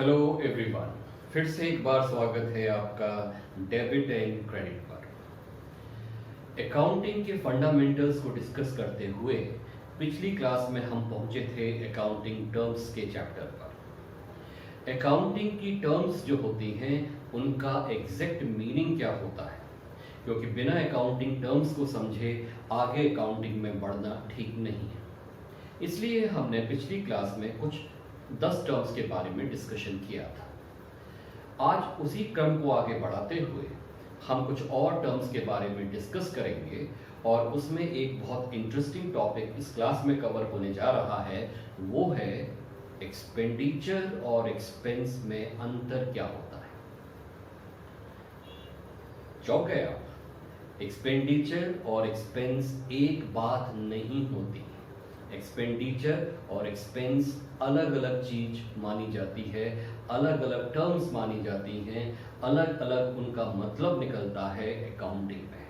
Hello everyone, फिर से एक बार स्वागत है आपका डेबिट एंड क्रेडिट पर। अकाउंटिंग के फंडामेंटल्स को डिस्कस करते हुए पिछली क्लास में हम पहुंचे थे अकाउंटिंग टर्म्स के चैप्टर पर। अकाउंटिंग की टर्म्स जो होती हैं उनका एग्जैक्ट मीनिंग क्या होता है, क्योंकि बिना अकाउंटिंग टर्म्स को समझे आगे अकाउंटिंग में बढ़ना ठीक नहीं है। इसलिए हमने पिछली क्लास में कुछ 10 टर्म्स के बारे में डिस्कशन किया था। आज उसी क्रम को आगे बढ़ाते हुए हम कुछ और टर्म्स के बारे में डिस्कस करेंगे और उसमें एक बहुत इंटरेस्टिंग टॉपिक इस क्लास में कवर होने जा रहा है, वो है एक्सपेंडिचर और एक्सपेंस में अंतर क्या होता है। चौंक गए आप? एक्सपेंडिचर और एक्सपेंस एक बात नहीं होती। एक्सपेंडिचर और एक्सपेंस अलग अलग चीज मानी जाती है, अलग अलग टर्म्स मानी जाती हैं, अलग अलग उनका मतलब निकलता है अकाउंटिंग में।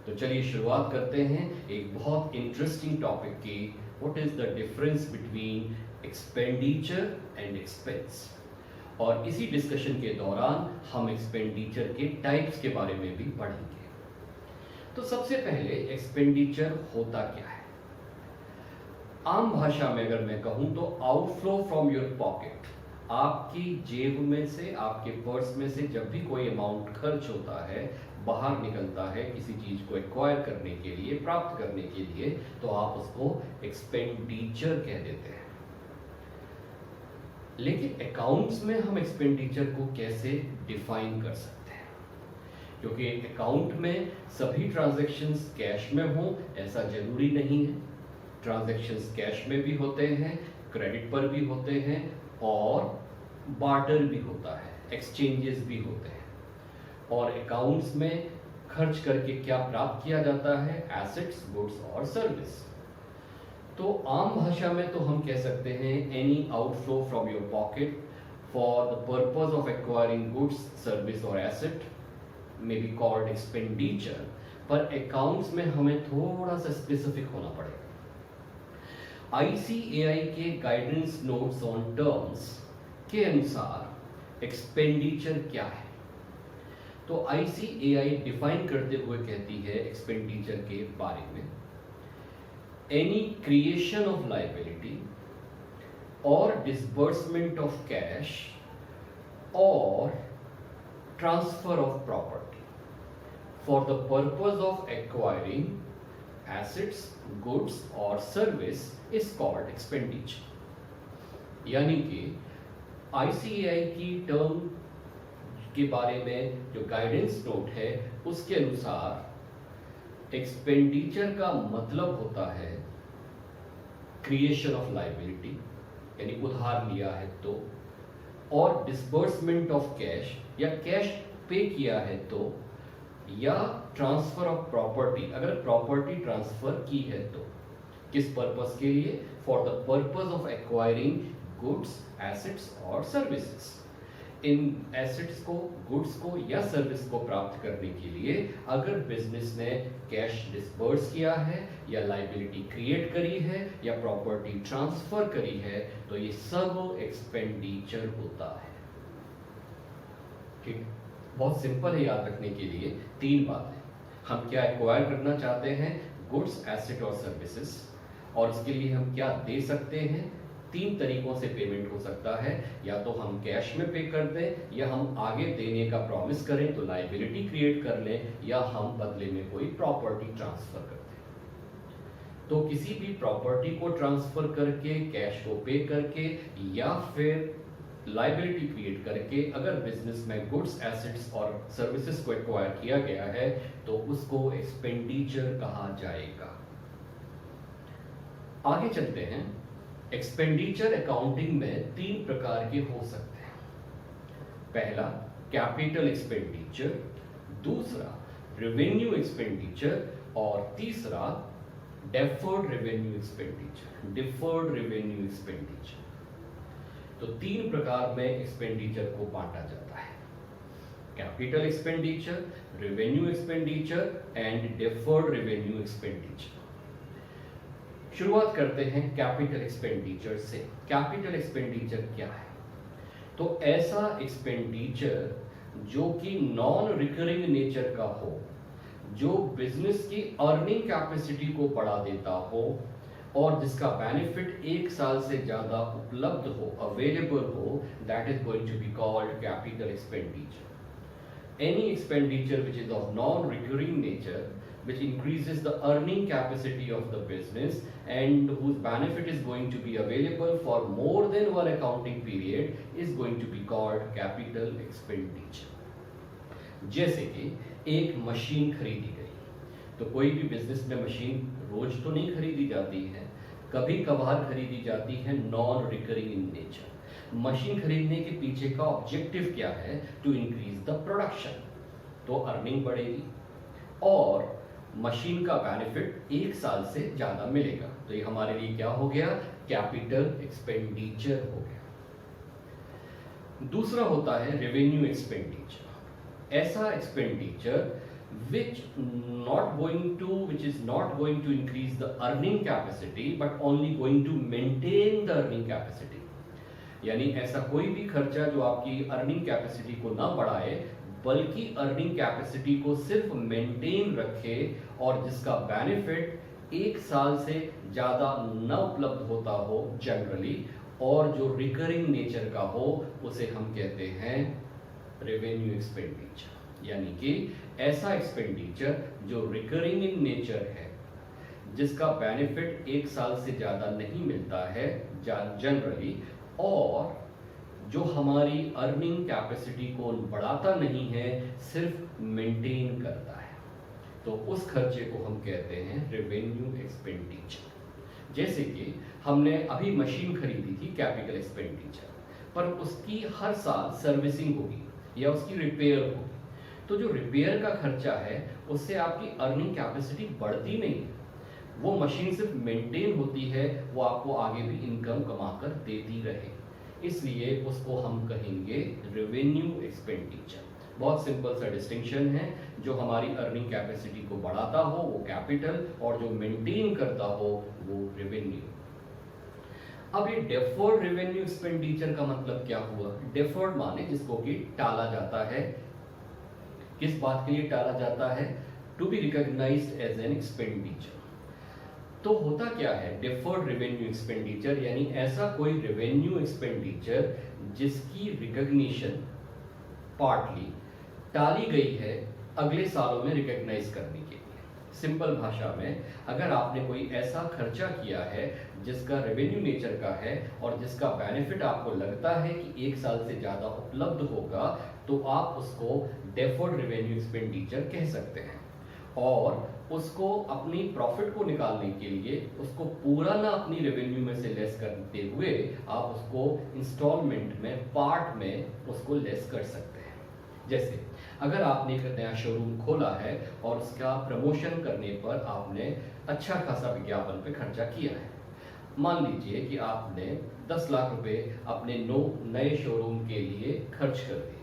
तो चलिए शुरुआत करते हैं एक बहुत इंटरेस्टिंग टॉपिक की, what is the difference between expenditure and expense. और इसी डिस्कशन के दौरान हम एक्सपेंडिचर के टाइप्स के बारे में भी पढ़ेंगे। तो सबसे पहले एक्सपेंडिचर होता क्या है। आम भाषा में अगर मैं कहूं तो आउटफ्लो फ्रॉम योर पॉकेट, आपकी जेब में से, आपके पर्स में से जब भी कोई अमाउंट खर्च होता है, बाहर निकलता है किसी चीज को एक्वायर करने के लिए, प्राप्त करने के लिए, तो आप उसको एक्सपेंडिचर कह देते हैं। लेकिन अकाउंट्स में हम एक्सपेंडिचर को कैसे डिफाइन कर सकते हैं, क्योंकि अकाउंट में सभी ट्रांजैक्शंस कैश में हो ऐसा जरूरी नहीं है। ट्रांजैक्शंस कैश में भी होते हैं, क्रेडिट पर भी होते हैं और बार्टर भी होता है, एक्सचेंजेस भी होते हैं। और अकाउंट्स में खर्च करके क्या प्राप्त किया जाता है, एसेट्स, गुड्स और सर्विस। तो आम भाषा में तो हम कह सकते हैं any outflow from your pocket for the purpose of acquiring goods, service और asset may be called expenditure. पर अकाउंट्स में हमें थोड़ा सा स्पेसिफिक होना पड़ेगा। ICAI के गाइडेंस नोट्स ऑन टर्म्स के अनुसार एक्सपेंडिचर क्या है, तो ICAI डिफाइन करते हुए कहती है एक्सपेंडिचर के बारे में, एनी क्रिएशन ऑफ लायबिलिटी और डिसबर्समेंट ऑफ कैश और transfer of property for the purpose of acquiring assets, goods और service is called expenditure। यानी कि ICAI की टर्म के बारे में जो गाइडेंस नोट है उसके अनुसार एक्सपेंडिचर का मतलब होता है क्रिएशन ऑफ लायबिलिटी, यानी उधार लिया है तो, और डिसबर्समेंट ऑफ कैश या कैश पे किया है तो, या ट्रांसफर ऑफ प्रॉपर्टी, अगर प्रॉपर्टी ट्रांसफर की है तो। किस पर्पस के लिए? For the purpose of acquiring goods, assets और सर्विसेज। इन एसेट्स को, गुड्स को या सर्विस को प्राप्त करने के लिए अगर बिजनेस ने कैश डिसबर्स किया है या लायबिलिटी क्रिएट करी है या प्रॉपर्टी ट्रांसफर करी है, तो ये सब एक्सपेंडिचर होता है। ठीक, बहुत सिंपल है याद रखने के लिए। 3 बातें, हम क्या एक्वायर करना चाहते हैं, गुड्स, एसेट और सर्विसेज, और इसके लिए हम क्या दे सकते हैं। 3 तरीकों से पेमेंट हो सकता है, या तो हम कैश में पे कर दें, या हम आगे देने का प्रॉमिस करें तो लायबिलिटी क्रिएट कर लें, या हम बदले में कोई प्रॉपर्टी ट्रांसफर कर दें। तो किसी भी प्रॉपर्टी को ट्रांसफर करके, कैश को पे करके या फिर लायबिलिटी क्रिएट करके अगर बिजनेस में गुड्स, एसेट्स और सर्विसेज को एक्वायर किया गया है तो उसको एक्सपेंडिचर कहा जाएगा। आगे चलते हैं। एक्सपेंडिचर अकाउंटिंग में 3 प्रकार के हो सकते हैं। पहला कैपिटल एक्सपेंडिचर, दूसरा रेवेन्यू एक्सपेंडिचर और तीसरा deferred revenue expenditure, deferred revenue expenditure. तो 3 प्रकार में एक्सपेंडिचर को बांटा जाता है, capital expenditure, revenue expenditure and deferred revenue expenditure. शुरुआत करते हैं कैपिटल एक्सपेंडिचर से। कैपिटल एक्सपेंडिचर क्या है? तो ऐसा एक्सपेंडिचर जो कि नॉन रिकरिंग नेचर का हो, जो बिजनेस की अर्निंग कैपेसिटी को बढ़ा देता हो और जिसका बेनिफिट 1 साल से ज्यादा उपलब्ध हो, अवेलेबल हो, that is going to be called capital expenditure. Any expenditure which is of non-recurring nature, which increases the earning capacity of the business and whose benefit is going to be available for more than one accounting period, is going to be called capital expenditure. जैसे कि एक machine खरीदी गई, तो कोई भी business में machine रोज तो नहीं खरीदी जाती है, कभी कभार खरीदी जाती है, non recurring in nature. Machine खरीदने के पीछे का ऑब्जेक्टिव क्या है? टू इंक्रीज द प्रोडक्शन, तो अर्निंग बढ़ेगी और मशीन का बेनिफिट 1 साल से ज्यादा मिलेगा. तो ये हमारे लिए क्या हो गया? कैपिटल एक्सपेंडिचर हो गया. दूसरा होता है रेवेन्यू एक्सपेंडिचर. ऐसा expenditure which is not going to increase the earning capacity but only going to maintain the earning capacity. यानी ऐसा कोई भी खर्चा जो आपकी अर्निंग कैपेसिटी को ना बढ़ाए बल्कि अर्निंग कैपेसिटी को सिर्फ मेंटेन रखे और जिसका बेनिफिट 1 साल से ज्यादा न उपलब्ध होता हो जनरली, और जो रिकरिंग नेचर का हो, उसे हम कहते हैं रेवेन्यू एक्सपेंडिचर. यानी कि ऐसा एक्सपेंडिचर जो रिकरिंग इन नेचर है, जिसका बेनिफिट 1 साल से ज्यादा नहीं मिलता है जनरली, और जो हमारी अर्निंग कैपेसिटी को बढ़ाता नहीं है, सिर्फ मेंटेन करता है, तो उस खर्चे को हम कहते हैं रेवेन्यू एक्सपेंडिचर. जैसे कि हमने अभी मशीन खरीदी थी, कैपिटल एक्सपेंडिचर, पर उसकी हर साल सर्विसिंग होगी या उसकी रिपेयर होगी, तो जो रिपेयर का खर्चा है उससे आपकी अर्निंग कैपेसिटी बढ़ती नहीं है, वो मशीन सिर्फ मेंटेन होती है, वो आपको आगे भी इनकम कमाकर देती रहे, इसलिए उसको हम कहेंगे रेवेन्यू एक्सपेंडिचर. बहुत सिंपल सा डिस्टिंक्शन है. जो हमारी अर्निंग कैपेसिटी को बढ़ाता हो वो कैपिटल, और जो मेंटेन करता हो वो रेवेन्यू. अब ये डेफर्ड रेवेन्यू एक्सपेंडिचर का मतलब क्या हुआ? डेफर्ड माने जिसको कि टाला जाता है. किस बात के लिए टाला जाता है? To be recognised as an expenditure. तो होता क्या है डिफर्ड रेवेन्यू एक्सपेंडिचर? यानी ऐसा कोई रेवेन्यू एक्सपेंडिचर जिसकी रिकॉग्निशन पार्टली टाली गई है अगले सालों में रिकॉग्नाइज करने के लिए. सिंपल भाषा में, अगर आपने कोई ऐसा खर्चा किया है जिसका रेवेन्यू नेचर का है और जिसका बेनिफिट आपको लगता है कि 1 साल से ज्यादा उपलब्ध होगा, तो आप उसको डेफर्ड रेवेन्यू एक्सपेंडिचर कह सकते हैं. और उसको अपनी प्रॉफिट को निकालने के लिए उसको पूरा ना अपनी रेवेन्यू में से लेस करते हुए आप उसको इंस्टॉलमेंट में, पार्ट में उसको लेस कर सकते हैं. जैसे अगर आपने एक नया शोरूम खोला है और उसका प्रमोशन करने पर आपने अच्छा खासा विज्ञापन पे खर्चा किया है. मान लीजिए कि आपने 10 लाख रुपए अपने नए शोरूम के लिए खर्च कर दिए.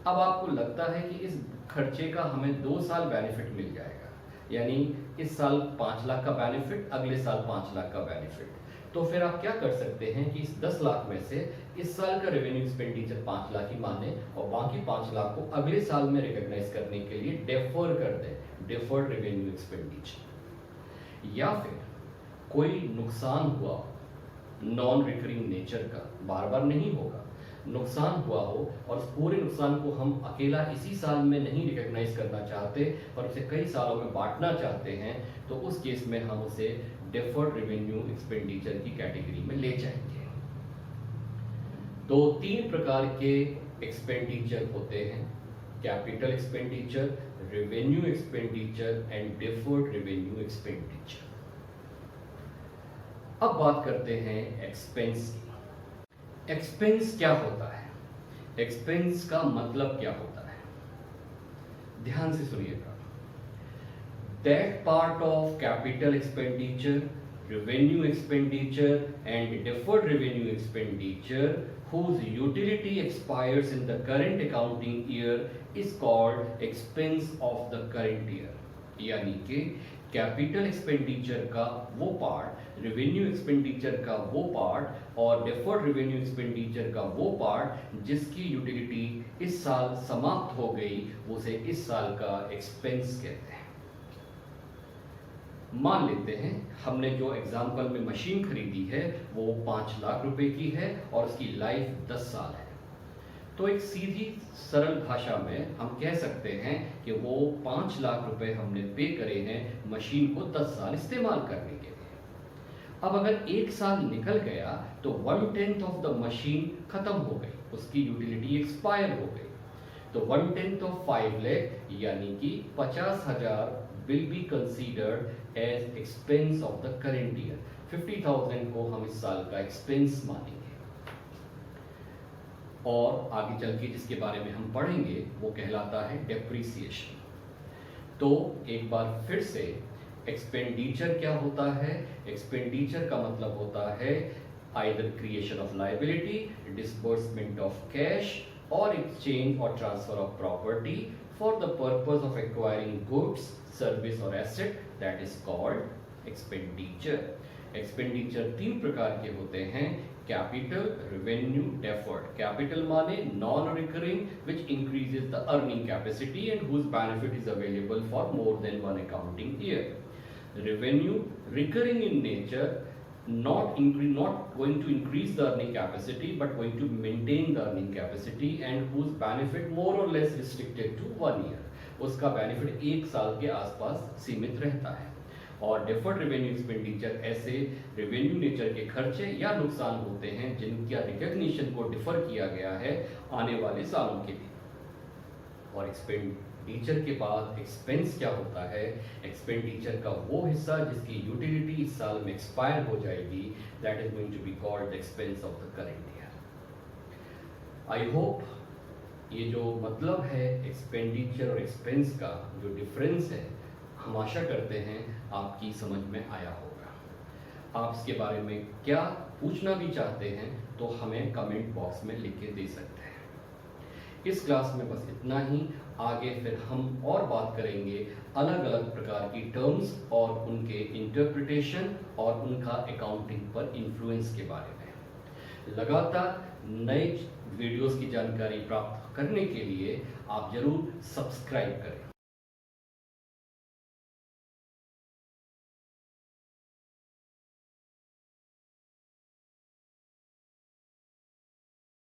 अब आपको लगता है कि इस खर्चे का हमें 2 साल बेनिफिट मिल जाएगा, यानी इस साल 5 लाख का बेनिफिट, अगले साल 5 लाख का बेनिफिट. तो फिर आप क्या कर सकते हैं कि इस 10 लाख में से इस साल का रेवेन्यू एक्सपेंडिचर 5 लाख ही माने और बाकी 5 लाख को अगले साल में रिकॉग्नाइज करने के लिए डेफर कर दें, डेफर्ड रेवेन्यू एक्सपेंडिचर. या फिर कोई नुकसान हुआ नॉन रिकरिंग नेचर का, बार बार नहीं होगा, नुकसान हुआ हो और उस पूरे नुकसान को हम अकेला इसी साल में नहीं रिकॉग्नाइज करना चाहते पर उसे कई सालों में बांटना चाहते हैं, तो उस केस में हम उसे डेफर्ड रेवेन्यू एक्सपेंडिचर की कैटेगरी में ले जाएंगे. तो 3 प्रकार के एक्सपेंडिचर होते हैं: capital expenditure, revenue expenditure and deferred revenue expenditure. अब बात करते हैं एक्सपेंस की. एक्सपेंस क्या होता है? एक्सपेंस का मतलब क्या होता है? ध्यान से सुनिएगा. That part of capital expenditure, revenue expenditure and deferred revenue expenditure whose utility expires in the current accounting year is called expense of the current year. यानी कि कैपिटल एक्सपेंडिचर का वो पार्ट, रेवेन्यू एक्सपेंडिचर का वो part और deferred revenue expenditure का वो part जिसकी यूटिलिटी इस साल समाप्त हो गई, उसे इस साल का एक्सपेंस कहते हैं। मान लेते हैं हमने जो एग्जाम्पल में मशीन खरीदी है वो 5 लाख रुपए की है और उसकी लाइफ 10 साल है। तो एक सीधी सरल भाषा में हम कह सकते हैं कि वो 5 लाख रुपए हमने पे करे हैं मशीन को 10 साल इस्तेमाल करने के लिए। अब अगर एक साल निकल गया तो 1/10 ऑफ द मशीन खत्म हो गई, उसकी यूटिलिटी एक्सपायर हो गई। तो 1/10 ऑफ 5 लाख यानी कि 50,000 will be considered as expense of the current year। 50,000 को हम इस साल का एक्सपेंस मानेंगे। और आगे चल के जिसके बारे में हम पढ़ेंगे वो कहलाता है डेप्रिसिएशन। तो एक बार फिर से एक्सपेंडिचर क्या होता है? एक्सपेंडिचर का मतलब होता है either creation of liability, disbursement of cash और एक्सचेंज और transfer of property for the purpose of acquiring goods, service or asset, that is called expenditure। expenditure 3 प्रकार के होते हैं, capital, revenue, deferred। capital माने non recurring which increases the earning capacity and whose benefit is available for more than one accounting year। revenue recurring in nature, not going to increase the earning capacity but going to maintain the earning capacity and whose benefit more or less restricted to 1 year। उसका benefit 1 साल के आसपास सीमित रहता है। और deferred revenue expenditure ऐसे revenue nature के खर्चे या नुकसान होते हैं जिनका रिकॉग्निशन को डिफर किया गया है आने वाले सालों के लिए। और एक्सपेंडिचर के बाद एक्सपेंस क्या होता है? एक्सपेंडिचर का वो हिस्सा जिसकी यूटिलिटी इस साल में एक्सपायर हो जाएगी, that is going to be called expense of the current year. I hope ये जो मतलब है एक्सपेंडिचर और एक्सपेंस का जो डिफरेंस है, हम आशा करते हैं आपकी समझ में आया होगा। आप इसके बारे में क्या पूछना भी चाहते हैं तो हमें कमेंट बॉक्स में लिख के दे सकते हैं। इस क्लास में बस इतना ही। आगे फिर हम और बात करेंगे अलग अलग प्रकार की टर्म्स और उनके इंटरप्रिटेशन और उनका अकाउंटिंग पर इन्फ्लुएंस के बारे में। लगातार नए वीडियोस की जानकारी प्राप्त करने के लिए आप जरूर सब्सक्राइब करें।